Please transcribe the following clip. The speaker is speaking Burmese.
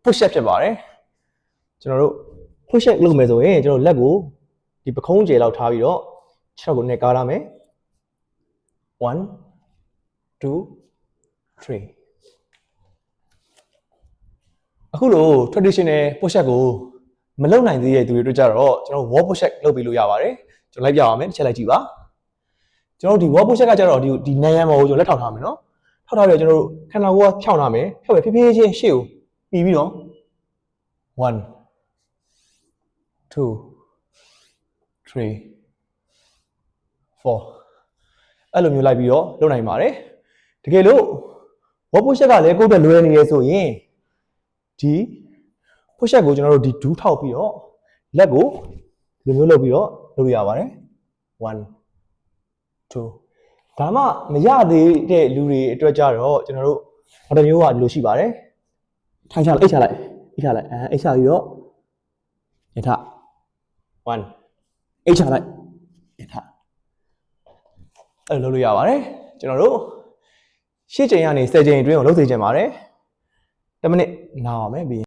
push up ဖြစ်ပါတယ်ကျွန်တော်တို့ push up လုပ်မယ်ဆိုရင်ကျွန်တော်လက်ကိုဒီပခုံးကျယ်လောက်ထားပြီးတော့ခြေထောက်ကိုနဲ့ကားရမယ်1 2 3အခုလို traditional push up ကိုမလုပ်နိုင်သေးတဲ့သူတွေတို့ကြတော့ကျွန်တော် wall push up လုပ်ပြီးလို့ရပါတယ်ကျွန်တော်လိုက်ပြပါမယ်တစ်ချက်လိုက်ကြည့်ပါကျွန်တော်ဒီ wall push up ကကြတော့ဒီနံရံပေါ်ကိုကျွန်တော်လက်ထောက်ထားမယ်နော်ထောက်ထားပြီးတော့ကျွန်တော်တို့ခန္ဓာကိုယ်ကဖြောင်းထားမယ်ဖြောက်ပဲဖြည်းဖြည်းချင်းရှေ့ကိုပြီးပြီးတော့1 2 3 4အဲ့လိုမျိုးလိုက်ပြီးတော့လုပ်နိုင်ပါတယ်တကယ်လို့ wall push up ကလည်းကိုယ့်အတွက်လွယ်နေရဆိုရင်ဒီ push up ကိုကျွန်တော်တို့ဒီဒူးထောက်ပြီးတော့လက်ကိုဒီလိုမျိုးလုပ်ပြီးတော့လုပ်ရပါတယ်1 2ဒါမှမရသေးတဲ့လူတွေအတွက်ကြတော့ကျွန်တော်တို့ဘာတစ်မျိုးကဒီလိုရှိပါတယ်ထိုင်ချလိုက်အိတ်ချလိုက်အိတ်ချလိုက်အိတ်ချပြီးတော့ယထ1အိတ်ချလိုက်ယထအဲ့လိုလုပ်လို့ရပါတယ်ကျွန်တော်တို့8ချိန်ကနေ10ချိန်အတွင်းကိုလုပ်စေချင်ပါတယ်10မိနစ်နားအောင်မယ်ပြီး